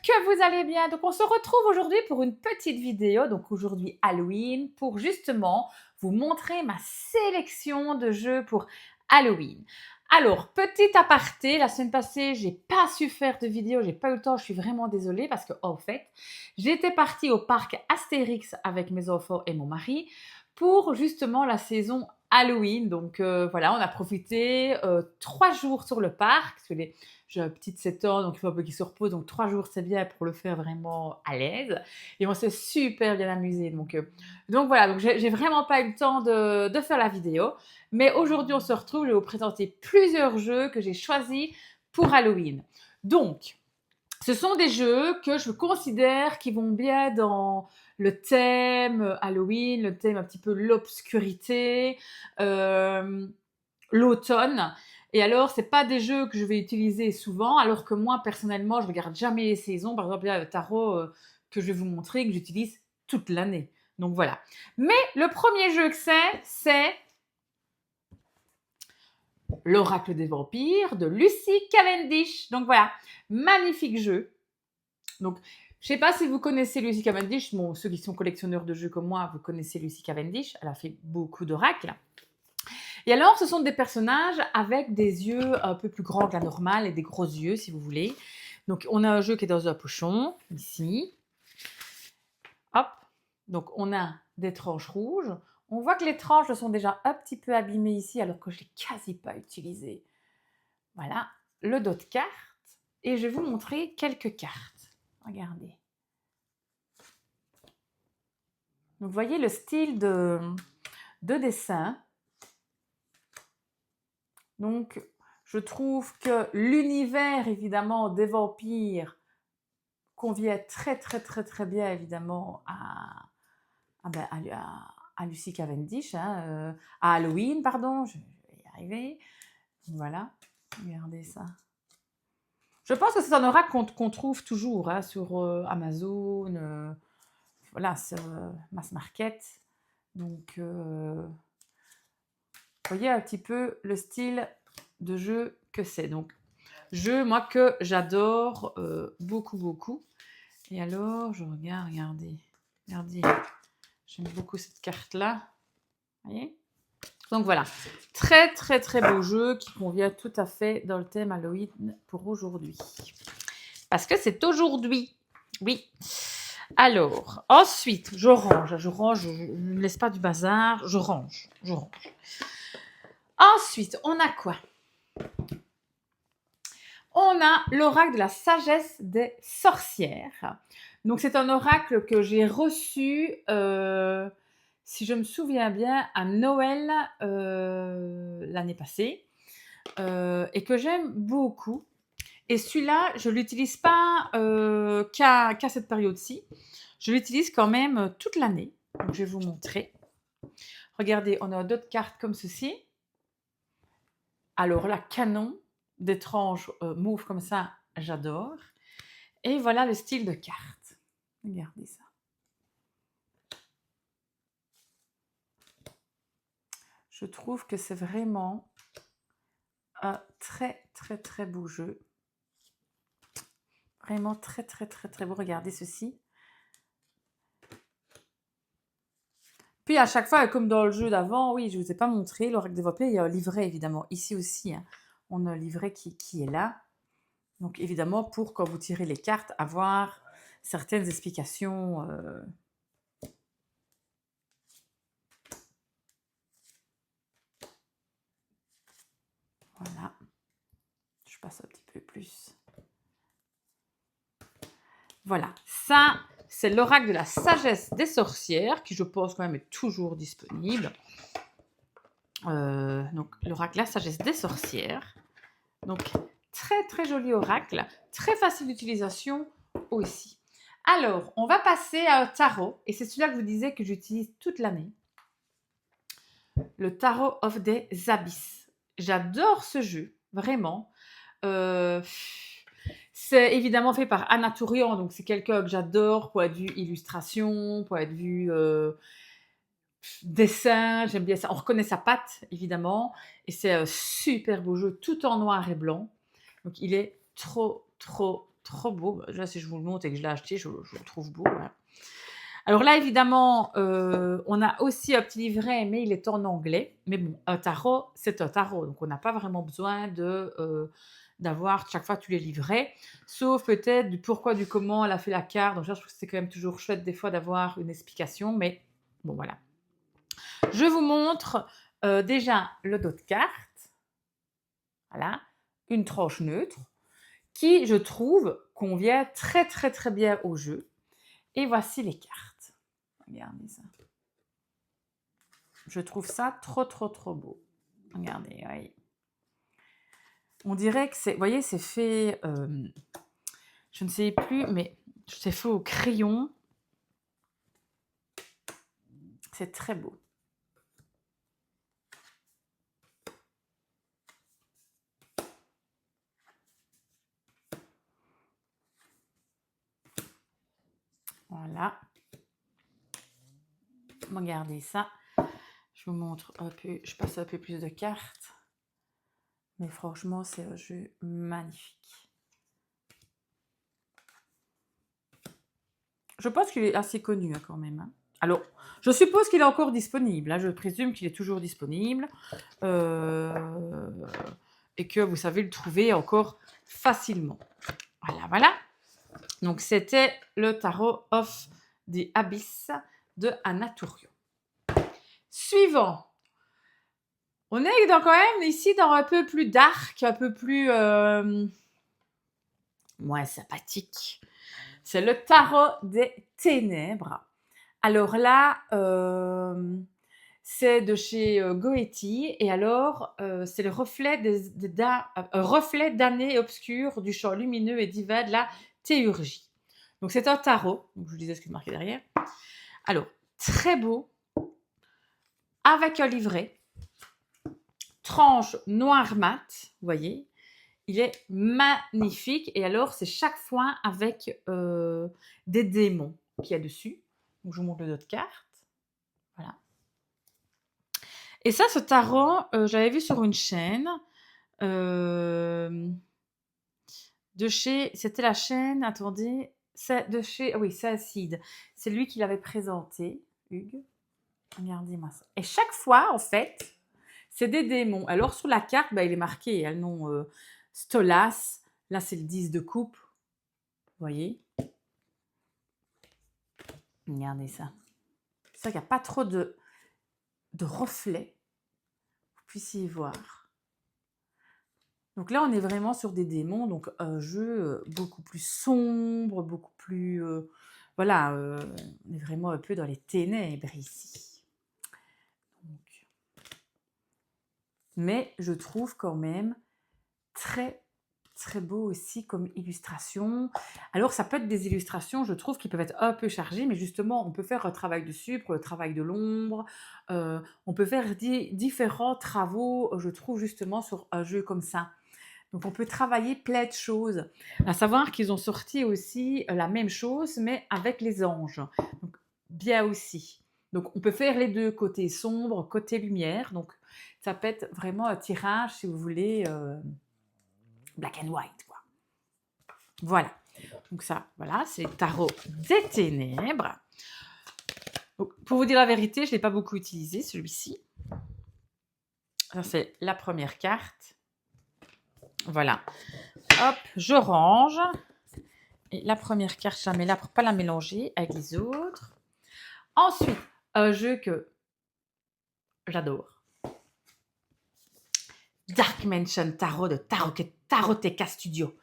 que vous allez bien. Donc, on se retrouve aujourd'hui pour une petite vidéo, donc aujourd'hui Halloween, pour justement vous montrer ma sélection de jeux pour Halloween. Alors, petit aparté, la semaine passée, j'ai pas su faire de vidéo, j'ai pas eu le temps, je suis vraiment désolée parce que, en fait, j'étais partie au parc Astérix avec mes enfants et mon mari pour justement la saison Halloween. Donc, voilà, on a profité 3 jours sur le parc, parce que j'ai un petit de 7 ans, donc il faut un peu qu'il se repose. Donc 3 jours, c'est bien pour le faire vraiment à l'aise. Et on s'est super bien amusé. Donc voilà, donc j'ai vraiment pas eu le temps de faire la vidéo. Mais aujourd'hui, on se retrouve. Je vais vous présenter plusieurs jeux que j'ai choisis pour Halloween. Donc, ce sont des jeux que je considère qui vont bien dans le thème Halloween, le thème un petit peu l'obscurité, euh, l'automne. Et alors, c'est pas des jeux que je vais utiliser souvent, alors que moi, personnellement, je regarde jamais les saisons. Par exemple, il y a le tarot que je vais vous montrer, que j'utilise toute l'année. Donc voilà. Mais le premier jeu que c'est l'Oracle des vampires de Lucy Cavendish. Donc voilà, magnifique jeu. Donc, je sais pas si vous connaissez Lucy Cavendish. Bon, ceux qui sont collectionneurs de jeux comme moi, vous connaissez Lucy Cavendish. Elle a fait beaucoup d'oracles. Et alors, ce sont des personnages avec des yeux un peu plus grands que la normale et des gros yeux, si vous voulez. Donc, on a un jeu qui est dans un pochon, ici. Hop. Donc, on a des tranches rouges. On voit que les tranches sont déjà un petit peu abîmées ici, alors que je ne l'ai quasi pas utilisé. Voilà, le dos de carte. Et je vais vous montrer quelques cartes. Regardez. Donc, vous voyez le style de dessin. Donc, je trouve que l'univers, évidemment, des vampires convient très, très, très, très bien, évidemment, à Lucy Cavendish, à Halloween, pardon, je vais y arriver. Voilà, regardez ça. Je pense que c'est un oracle qu'on trouve toujours sur Amazon, voilà, sur Mass Market. Donc, vous voyez un petit peu le style de jeu que c'est. Donc, jeu, moi, que j'adore beaucoup, beaucoup. Et alors, je regarde, regardez. J'aime beaucoup cette carte-là. Vous voyez? Donc voilà, très, très, très beau jeu qui convient tout à fait dans le thème Halloween pour aujourd'hui. Parce que c'est aujourd'hui. Oui. Alors, ensuite, je range, je ne laisse pas du bazar, je range. Ensuite, on a quoi? On a l'oracle de la sagesse des sorcières. Donc, c'est un oracle que j'ai reçu, si je me souviens bien, à Noël l'année passée, et que j'aime beaucoup. Et celui-là, je ne l'utilise pas qu'à cette période-ci. Je l'utilise quand même toute l'année. Donc, je vais vous montrer. Regardez, on a d'autres cartes comme ceci. Alors là, canon, des tranches mauves comme ça, j'adore. Et voilà le style de carte. Regardez ça. Je trouve que c'est vraiment un très, très, très beau jeu. Vraiment très, très, très, très beau. Regardez ceci. Puis à chaque fois, comme dans le jeu d'avant, oui, je ne vous ai pas montré, l'oracle des vampires, il y a un livret évidemment. Ici aussi, on a un livret qui est là. Donc évidemment, pour quand vous tirez les cartes, avoir certaines explications. Voilà. Je passe un petit peu plus. Voilà, ça, c'est l'oracle de la sagesse des sorcières, qui je pense quand même est toujours disponible. Donc, l'oracle de la sagesse des sorcières. Donc, très très joli oracle, très facile d'utilisation aussi. Alors, on va passer à un tarot, et c'est celui-là que je vous disais que j'utilise toute l'année. Le Tarot of the Abyss. J'adore ce jeu, vraiment. C'est évidemment fait par Anna Tourian, donc c'est quelqu'un que j'adore, point de vue illustration, point de vue dessin, j'aime bien ça. On reconnaît sa patte, évidemment, et c'est un super beau jeu, tout en noir et blanc. Donc il est trop, trop, trop beau. Déjà, si je vous le montre et que je l'ai acheté, je le trouve beau, hein. Alors là, évidemment, on a aussi un petit livret, mais il est en anglais. Mais bon, un tarot, c'est un tarot, donc on n'a pas vraiment besoin d'avoir chaque fois tous les livrets, sauf peut-être du pourquoi, du comment elle a fait la carte. Donc ça, je trouve que c'est quand même toujours chouette des fois d'avoir une explication, mais bon, voilà. Je vous montre déjà le dos de carte, voilà, une tranche neutre, qui, je trouve, convient très, très, très bien au jeu. Et voici les cartes. Regardez ça. Je trouve ça trop, trop, trop beau. Regardez, oui. On dirait que c'est, vous voyez, c'est fait, je ne sais plus, mais c'est fait au crayon. C'est très beau. Voilà. Regardez ça. Je vous montre un peu, je passe un peu plus de cartes. Mais franchement, c'est un jeu magnifique. Je pense qu'il est assez connu hein, quand même. Hein. Alors, je suppose qu'il est encore disponible. Hein. Je présume qu'il est toujours disponible. Et que vous savez le trouver encore facilement. Voilà, voilà. Donc, c'était le Tarot of the Abyss de Anna Tourio. Suivant. On est quand même ici dans un peu plus dark, un peu plus moins sympathique. C'est le Tarot des Ténèbres. Alors là, c'est de chez Goetti et alors c'est le reflet reflet d'années obscures du champ lumineux et divin de la théurgie. Donc c'est un tarot, donc je vous disais ce qui est marqué derrière. Alors, très beau, avec un livret, tranche noir mat, vous voyez, il est magnifique et alors c'est chaque fois avec des démons qu'il y a dessus. Donc je vous montre le dos de carte. Voilà. Et ça, ce tarot, j'avais vu sur une chaîne de chez, c'était la chaîne, attendez, c'est de chez, oui, c'est Acide. C'est lui qui l'avait présenté, Hugues. Regardez-moi ça. Et chaque fois, en fait, c'est des démons. Alors sur la carte, bah, il est marqué, il y a le nom Stolas. Là, c'est le 10 de coupe. Vous voyez? Regardez ça. C'est ça qu'il n'y a pas trop de reflets. Vous puissiez voir. Donc là, on est vraiment sur des démons, donc un jeu beaucoup plus sombre, beaucoup plus... voilà, on est vraiment un peu dans les ténèbres ici. Donc, mais je trouve quand même très, très beau aussi comme illustration. Alors, ça peut être des illustrations, je trouve, qui peuvent être un peu chargées, mais justement, on peut faire un travail dessus pour le travail de l'ombre. On peut faire différents travaux, je trouve, justement, sur un jeu comme ça. Donc, on peut travailler plein de choses. À savoir qu'ils ont sorti aussi la même chose, mais avec les anges. Donc, bien aussi. Donc, on peut faire les deux, côté sombre, côté lumière. Donc, ça peut être vraiment un tirage, si vous voulez, black and white, quoi. Voilà. Donc, ça, voilà, c'est le tarot des ténèbres. Donc, pour vous dire la vérité, je ne l'ai pas beaucoup utilisé, celui-ci. Ça, c'est la première carte. Voilà. Hop, je range. Et la première carte, je la mets là pour ne pas la mélanger avec les autres. Ensuite, un jeu que j'adore. Dark Mansion Tarot de Taroteka Studio.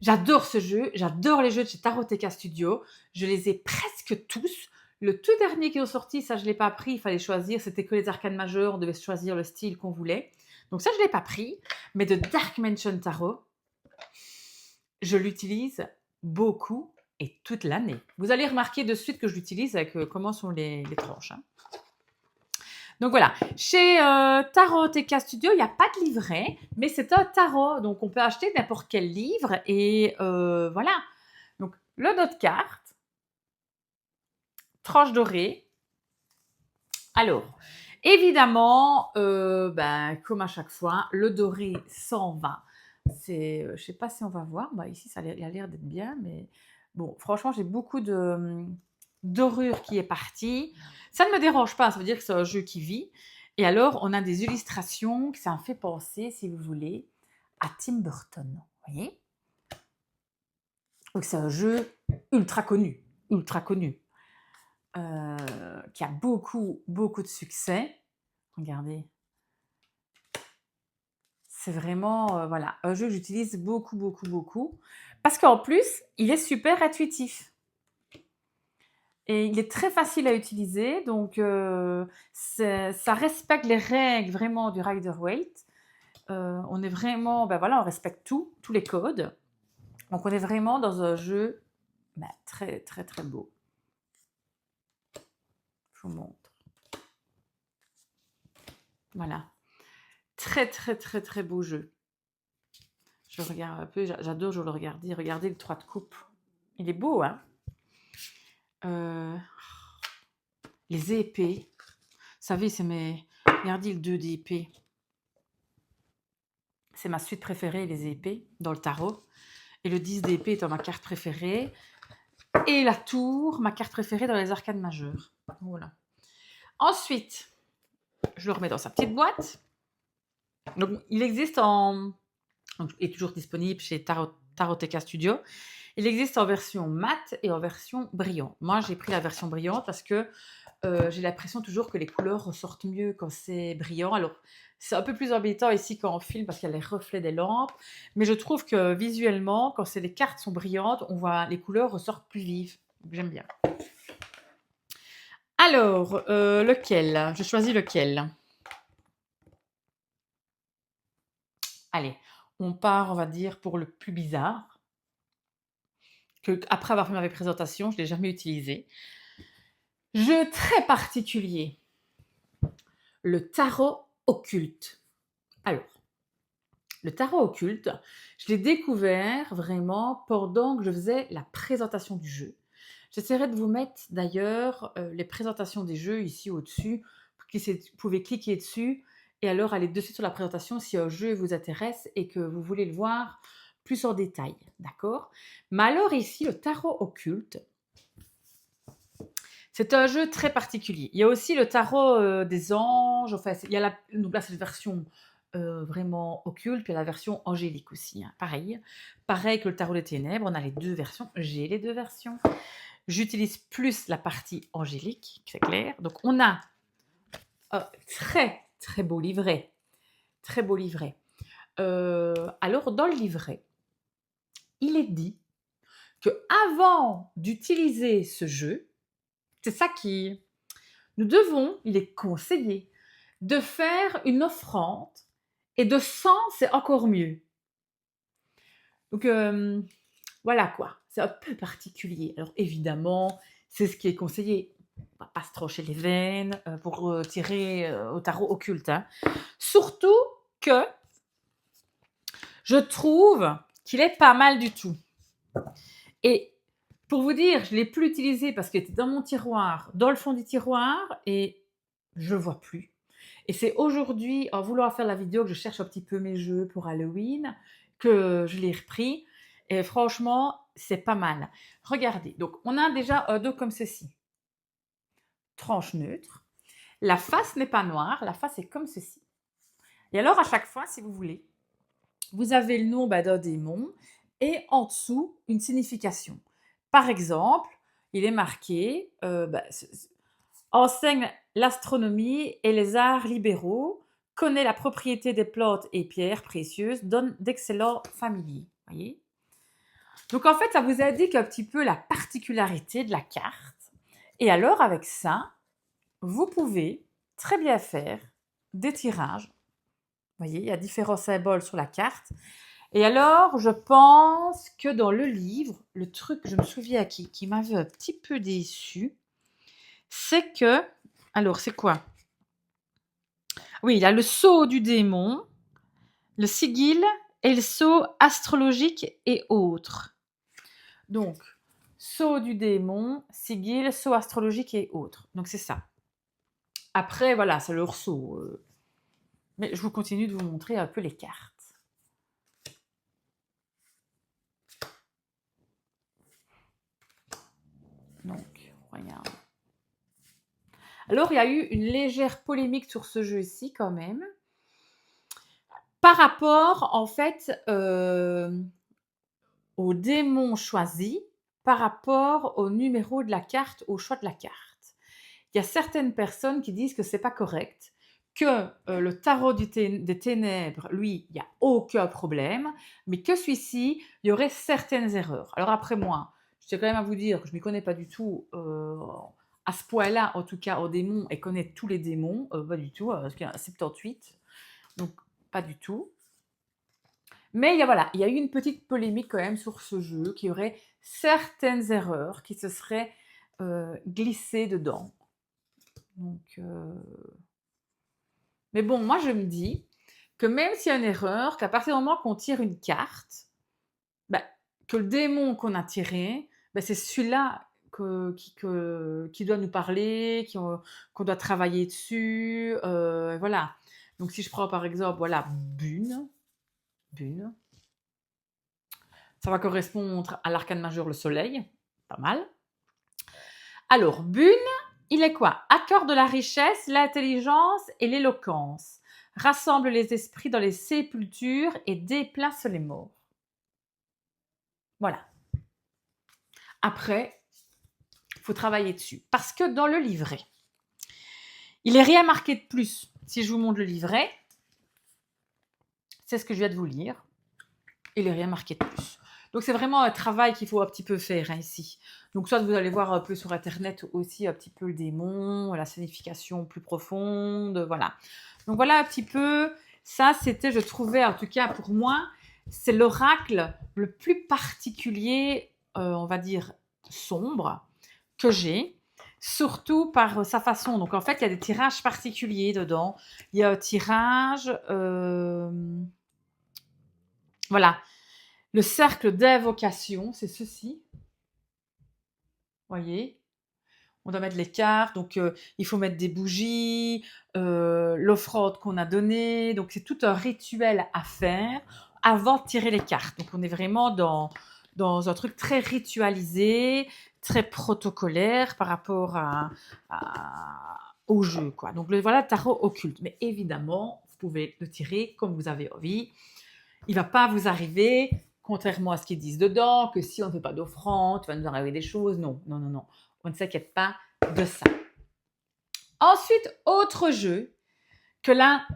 J'adore ce jeu, j'adore les jeux de chez Taroteka Studio. Je les ai presque tous. Le tout dernier qui est sorti, ça je ne l'ai pas pris, il fallait choisir, c'était que les arcanes majeures, on devait choisir le style qu'on voulait. Donc ça je ne l'ai pas pris, mais de Dark Mansion Tarot, je l'utilise beaucoup et toute l'année. Vous allez remarquer de suite que je l'utilise avec comment sont les tranches. Hein. Donc voilà, chez Taroteka Studio, il n'y a pas de livret, mais c'est un tarot, donc on peut acheter n'importe quel livre et voilà. Donc le dos de carte, tranche dorée. Alors, évidemment, comme à chaque fois, le doré s'en va Je sais pas si on va voir. Bah, ici, il a l'air d'être bien, mais bon, franchement, j'ai beaucoup de dorure qui est partie. Ça ne me dérange pas, ça veut dire que c'est un jeu qui vit. Et alors, on a des illustrations que ça me fait penser, si vous voulez, à Tim Burton. Vous voyez? Donc, c'est un jeu ultra connu, qui a beaucoup, beaucoup de succès. Regardez. C'est vraiment, voilà, un jeu que j'utilise beaucoup, beaucoup, beaucoup. Parce qu'en plus, il est super intuitif. Et il est très facile à utiliser, donc ça respecte les règles vraiment du Rider-Waite. On est vraiment, ben voilà, on respecte tout, tous les codes. Donc on est vraiment dans un jeu ben, très, très, très beau. Je vous montre. Voilà. Très, très, très, très beau jeu. Je regarde un peu, j'adore, je le regarder. Regardez le 3 de coupe. Il est beau, hein? Les épées. Vous savez, c'est mes... Regardez le 2 d'épée. C'est ma suite préférée, les épées, dans le tarot. Et le 10 d'épée étant ma carte préférée. Et la tour, ma carte préférée dans les arcanes majeures. Voilà. Ensuite, je le remets dans sa petite boîte. Donc, il existe en... Donc, il est toujours disponible chez Taroteka Studio. Il existe en version mat et en version brillante. Moi, j'ai pris la version brillante parce que j'ai l'impression toujours que les couleurs ressortent mieux quand c'est brillant. Alors, c'est un peu plus embêtant ici quand on filme parce qu'il y a les reflets des lampes. Mais je trouve que visuellement, quand les cartes sont brillantes, on voit les couleurs ressortent plus vives. Donc, j'aime bien. Alors, lequel? Je choisis lequel? Allez, on part, on va dire, pour le plus bizarre. Que, après avoir fait ma présentation, je ne l'ai jamais utilisé. Jeu très particulier. Le tarot occulte. Alors, le tarot occulte, je l'ai découvert vraiment pendant que je faisais la présentation du jeu. J'essaierai de vous mettre d'ailleurs les présentations des jeux ici au-dessus. Vous pouvez cliquer dessus et alors aller dessus sur la présentation si un jeu vous intéresse et que vous voulez le voir plus en détail. D'accord? Mais alors ici, le tarot occulte, c'est un jeu très particulier. Il y a aussi le tarot des anges. Enfin, donc là, c'est la version vraiment occulte, puis il y a la version angélique aussi. Hein. Pareil que le tarot des ténèbres, on a les deux versions. J'ai les deux versions. J'utilise plus la partie angélique, c'est clair. Donc, on a un très, très beau livret. Très beau livret. Alors, dans le livret, il est dit que avant d'utiliser ce jeu, c'est ça qui... il est conseillé de faire une offrande et de sang, c'est encore mieux. Donc, voilà quoi, c'est un peu particulier. Alors, évidemment, c'est ce qui est conseillé. On va pas se trancher les veines pour tirer au tarot occulte. Hein. Surtout que je trouve qu'il est pas mal du tout. Et pour vous dire, je ne l'ai plus utilisé parce qu'il était dans mon tiroir, dans le fond du tiroir, et je ne le vois plus. Et c'est aujourd'hui, en voulant faire la vidéo, que je cherche un petit peu mes jeux pour Halloween, que je l'ai repris. Et franchement, c'est pas mal. Regardez, donc on a déjà un dos comme ceci. Tranche neutre. La face n'est pas noire, la face est comme ceci. Et alors, à chaque fois, si vous voulez, vous avez le nom d'un démon et en dessous, une signification. Par exemple, il est marqué enseigne l'astronomie et les arts libéraux, connaît la propriété des plantes et pierres précieuses, donne d'excellents familiers. Voyez. Donc en fait, ça vous indique un petit peu la particularité de la carte. Et alors avec ça, vous pouvez très bien faire des tirages. Vous voyez, il y a différents symboles sur la carte. Et alors, je pense que dans le livre, le truc, je me souviens qui m'avait un petit peu déçu, c'est que... Alors, c'est quoi? Oui, il y a le sceau du démon, le sigil et le sceau astrologique et autres. Donc, sceau du démon, sigil, sceau astrologique et autres. Donc, c'est ça. Après, voilà, c'est leur sceau. Mais je vous continue de vous montrer un peu les cartes. Donc, regarde. Alors, il y a eu une légère polémique sur ce jeu-ci quand même, par rapport, en fait, au démon choisi, par rapport au numéro de la carte, au choix de la carte. Il y a certaines personnes qui disent que c'est pas correct, que le tarot des ténèbres, lui, il n'y a aucun problème, mais que celui-ci, il y aurait certaines erreurs. Alors après moi, je tiens quand même à vous dire que je ne m'y connais pas du tout à ce point-là, en tout cas, aux démons, et connaître tous les démons, pas du tout, parce qu'il y en a 78, donc pas du tout. Mais voilà, il y a eu une petite polémique quand même sur ce jeu, qui aurait certaines erreurs qui se seraient glissées dedans. Donc, mais bon, moi je me dis que même s'il y a une erreur, qu'à partir du moment qu'on tire une carte, bah, que le démon qu'on a tiré, bah, c'est celui-là qui doit nous parler, qu'on doit travailler dessus, voilà. Donc si je prends par exemple, voilà, Bune, ça va correspondre à l'arcane majeur, le soleil, pas mal. Alors, Bune, il est quoi? Accorde la richesse, l'intelligence et l'éloquence. Rassemble les esprits dans les sépultures et déplace les morts. Voilà. Après, il faut travailler dessus. Parce que dans le livret, il n'est rien marqué de plus. Si je vous montre le livret, c'est ce que je viens de vous lire. Il n'est rien marqué de plus. Donc c'est vraiment un travail qu'il faut un petit peu faire ici. Donc soit vous allez voir un peu sur internet aussi un petit peu le démon, la signification plus profonde, voilà. Donc voilà un petit peu, ça c'était, je trouvais en tout cas pour moi, c'est l'oracle le plus particulier, on va dire sombre, que j'ai, surtout par sa façon. Donc en fait il y a des tirages particuliers dedans. Il y a un tirage, voilà. Le cercle d'invocation, c'est ceci. Voyez, on doit mettre les cartes, donc il faut mettre des bougies, l'offrande qu'on a donnée, donc c'est tout un rituel à faire avant de tirer les cartes. Donc on est vraiment dans un truc très ritualisé, très protocolaire par rapport au jeu, quoi. Donc voilà le tarot occulte. Mais évidemment, vous pouvez le tirer comme vous avez envie. Il va pas vous arriver, contrairement à ce qu'ils disent dedans, que si on ne fait pas d'offrande, il va nous arriver des choses. Non, non, non, non. On ne s'inquiète pas de ça. Ensuite, autre jeu que là,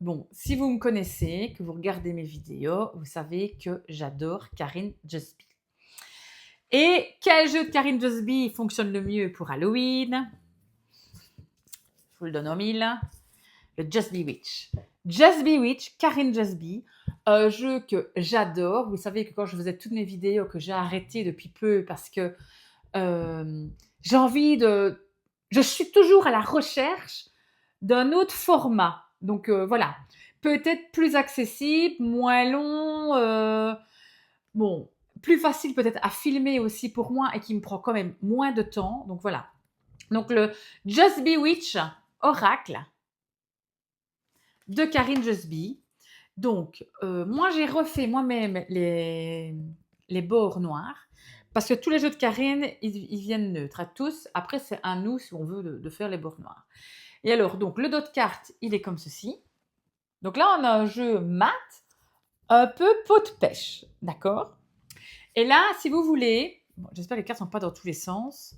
bon, si vous me connaissez, que vous regardez mes vidéos, vous savez que j'adore Karine Jusby. Et quel jeu de Karine Jusby fonctionne le mieux pour Halloween? Je vous le donne en mille. Le Just Bewitch. Just Bewitch, Karine Jusby, un jeu que j'adore. Vous savez que quand je faisais toutes mes vidéos, que j'ai arrêté depuis peu parce que j'ai envie de... Je suis toujours à la recherche d'un autre format. Donc voilà, peut-être plus accessible, moins long, bon, plus facile peut-être à filmer aussi pour moi et qui me prend quand même moins de temps. Donc voilà. Donc le Just Bewitch Oracle de Karine Jusby. Donc, moi, j'ai refait moi-même les bords noirs parce que tous les jeux de Karine, ils viennent neutres à tous. Après, c'est à nous, si on veut, de faire les bords noirs. Et alors, donc, le dos de carte, il est comme ceci. Donc là, on a un jeu mat, un peu pot de pêche, d'accord? Et là, si vous voulez, bon, j'espère que les cartes ne sont pas dans tous les sens,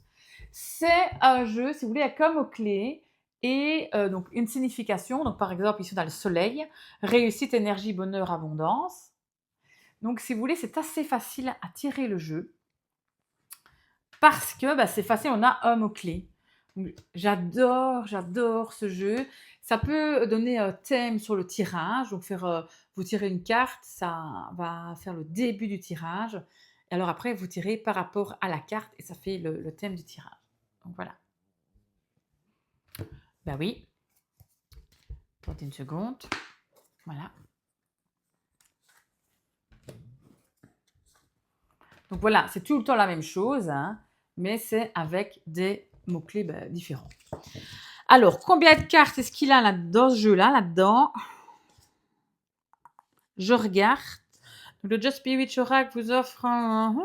c'est un jeu, si vous voulez, comme aux clés, et donc une signification. Donc par exemple, ici on a le soleil, réussite, énergie, bonheur, abondance. Donc si vous voulez, c'est assez facile à tirer le jeu parce que c'est facile, on a un mot-clé. J'adore ce jeu. Ça peut donner un thème sur le tirage. Donc vous tirez une carte, ça va faire le début du tirage. Et alors après, vous tirez par rapport à la carte et ça fait le thème du tirage. Donc voilà. Ben oui. Attendez une seconde. Voilà. Donc voilà, c'est tout le temps la même chose, hein, mais c'est avec des mots-clés différents. Alors, combien de cartes est-ce qu'il a là, dans ce jeu-là, là-dedans? Je regarde. Le Just Bewitch Oracle vous offre un...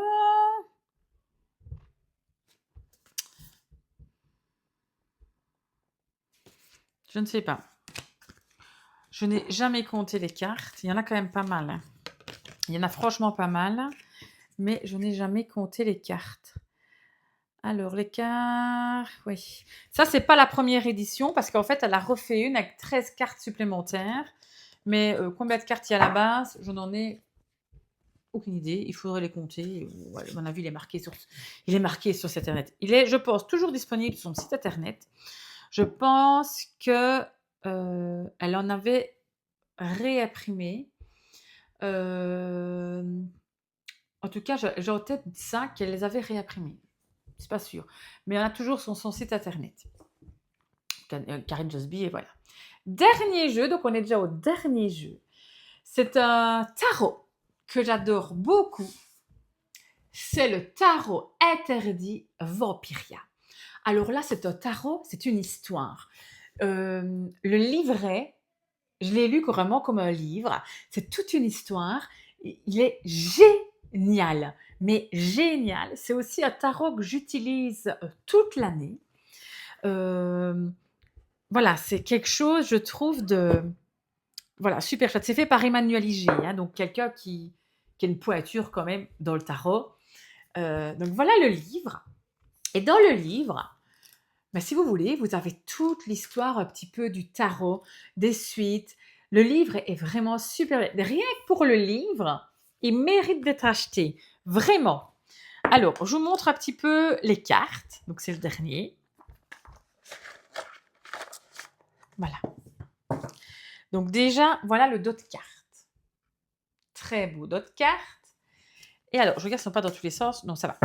Je ne sais pas. Je n'ai jamais compté les cartes. Il y en a quand même pas mal, hein. Il y en a franchement pas mal, mais je n'ai jamais compté les cartes. Alors, les cartes, oui. Ça, c'est pas la première édition parce qu'en fait, elle a refait une avec 13 cartes supplémentaires. Mais combien de cartes il y a à la base? Je n'en ai aucune idée. Il faudrait les compter. Ouais, à mon avis, il est marqué sur cet internet. Il est, je pense, toujours disponible sur son site internet. Je pense que elle en avait réimprimé. Euh, En tout cas, j'ai en tête ça qu'elle les avait réimprimés. C'est pas sûr. Mais elle a toujours son site internet. Karine Josby, et voilà. Dernier jeu, donc on est déjà au dernier jeu. C'est un tarot que j'adore beaucoup. C'est le tarot interdit Vampiria. Alors là, c'est un tarot, c'est une histoire. Le livret, je l'ai lu vraiment comme un livre. C'est toute une histoire. Il est génial, mais génial. C'est aussi un tarot que j'utilise toute l'année. Voilà, c'est quelque chose, je trouve, de voilà, super chouette. C'est fait par Emmanuel Iger, hein, donc quelqu'un qui a une pointure quand même dans le tarot. Donc voilà le livre. Et dans le livre, ben, si vous voulez, vous avez toute l'histoire un petit peu du tarot, des suites. Le livre est vraiment super. Rien que pour le livre, il mérite d'être acheté. Vraiment. Alors, je vous montre un petit peu les cartes. Donc, c'est le dernier. Voilà. Donc, déjà, voilà le dos de carte. Très beau dos de carte. Et alors, je regarde si ils ne sont pas dans tous les sens. Non, ça va.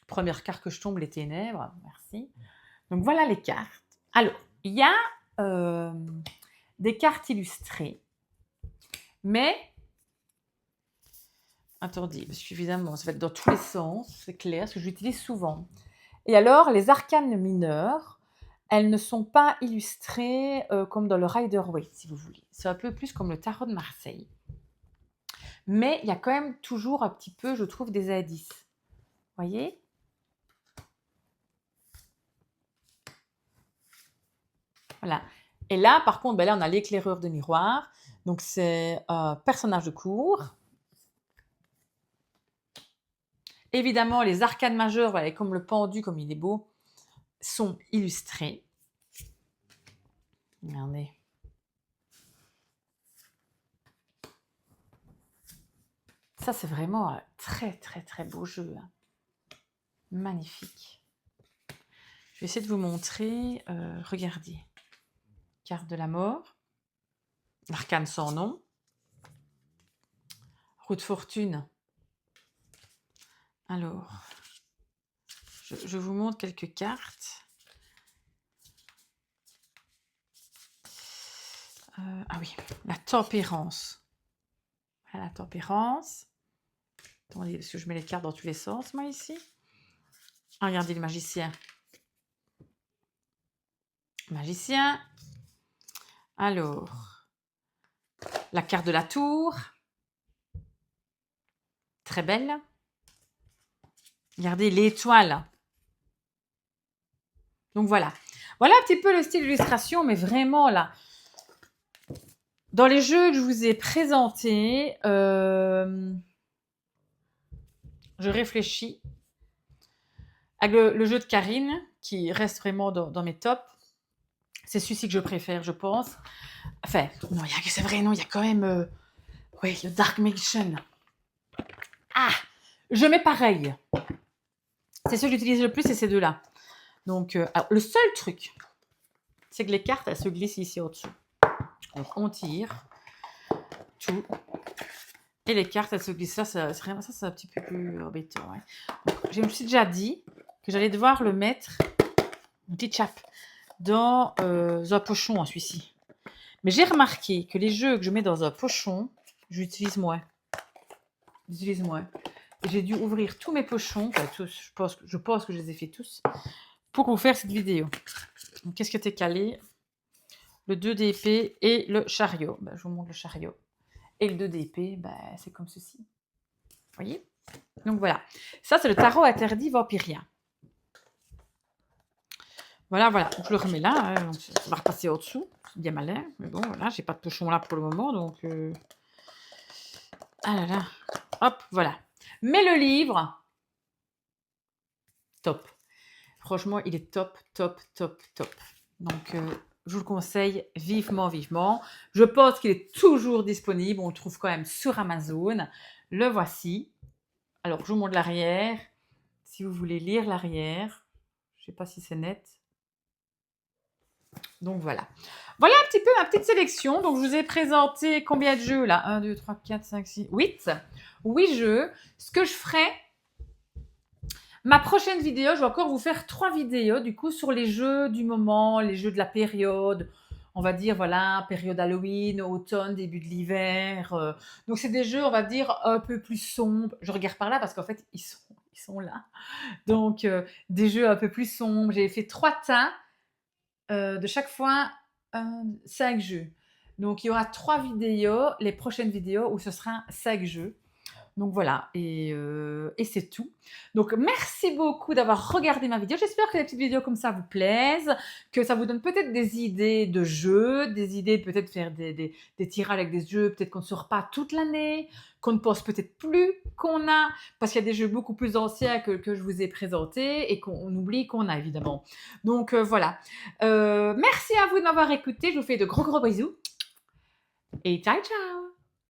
Première carte que je tombe, les ténèbres. Merci. Donc, voilà les cartes. Alors, il y a des cartes illustrées. Mais, attendez, parce qu'évidemment, ça va être dans tous les sens, c'est clair, parce que je l'utilise souvent. Et alors, les arcanes mineures, elles ne sont pas illustrées comme dans le Rider-Waite, si vous voulez. C'est un peu plus comme le tarot de Marseille. Mais il y a quand même toujours un petit peu, je trouve, des indices. Vous voyez? Voilà. Et là, par contre, ben là, on a l'éclaireur de miroir. Donc, c'est un personnage de cour. Évidemment, les arcanes majeures, voilà, comme le pendu, comme il est beau, sont illustrés. Regardez. Ça, c'est vraiment un très, très, très beau jeu, hein. Magnifique. Je vais essayer de vous montrer. Regardez. Carte de la mort. L'arcane sans nom. Roue de fortune. Alors, je vous montre quelques cartes. Ah oui, la tempérance. Voilà, la tempérance. Attendez, parce que je mets les cartes dans tous les sens, moi, ici. Ah, regardez le magicien. Magicien. Alors, la carte de la tour. Très belle. Regardez l'étoile. Donc voilà. Voilà un petit peu le style d'illustration, mais vraiment là. Dans les jeux que je vous ai présentés, je réfléchis. Avec le jeu de Karine, qui reste vraiment dans mes tops, c'est celui-ci que je préfère, je pense. Enfin, non, c'est vrai, non, il y a quand même oui, le Dark Magician. Ah, je mets pareil. C'est ceux que j'utilise le plus, c'est ces deux-là. Donc, alors, le seul truc, c'est que les cartes, elles se glissent ici au-dessus. Donc, on tire tout. Et les cartes, elles se glissent. Ça, c'est un petit peu plus embêtant. Ouais. Donc, je me suis déjà dit que j'allais devoir le mettre, une petite chape, dans un pochon, hein, celui-ci. Mais j'ai remarqué que les jeux que je mets dans un pochon, j'utilise moins. J'ai dû ouvrir tous mes pochons, enfin, tous, je pense que je les ai fait tous, pour vous faire cette vidéo. Donc, qu'est-ce que t'es calé? Le 2 d'épée et le chariot. Ben, je vous montre le chariot. Et le 2 d'épée, ben, c'est comme ceci. Vous voyez? Donc voilà. Ça, c'est le tarot interdit Vampiria. Voilà, voilà, je le remets là, donc ça va repasser au-dessous. C'est bien malin, mais bon, voilà, j'ai pas de pochon là pour le moment, donc ah là là, hop, voilà. Mais le livre, top. Franchement, il est top, top, top, top. Donc, je vous le conseille vivement, vivement. Je pense qu'il est toujours disponible. On le trouve quand même sur Amazon. Le voici. Alors, je vous montre l'arrière. Si vous voulez lire l'arrière, je ne sais pas si c'est net. Donc, voilà. Voilà un petit peu ma petite sélection. Donc, je vous ai présenté combien de jeux là 1, 2, 3, 4, 5, 6, 8. 8 jeux. Ce que je ferai, ma prochaine vidéo, je vais encore vous faire 3 vidéos du coup sur les jeux du moment, les jeux de la période. On va dire, voilà, période Halloween, automne, début de l'hiver. Donc, c'est des jeux, on va dire, un peu plus sombres. Je regarde par là parce qu'en fait, ils sont là. Donc, des jeux un peu plus sombres. J'ai fait 3 tas de chaque fois 5 jeux. Donc, il y aura 3 vidéos, les prochaines vidéos où ce sera 5 jeux. Donc voilà, et c'est tout. Donc merci beaucoup d'avoir regardé ma vidéo. J'espère que les petites vidéos comme ça vous plaisent, que ça vous donne peut-être des idées de jeux, des idées peut-être faire des tirages avec des jeux, peut-être qu'on ne sort pas toute l'année, qu'on ne pense peut-être plus qu'on a, parce qu'il y a des jeux beaucoup plus anciens que je vous ai présentés et qu'on oublie qu'on a évidemment. Donc voilà. Merci à vous de m'avoir écouté. Je vous fais de gros gros bisous et ciao ciao.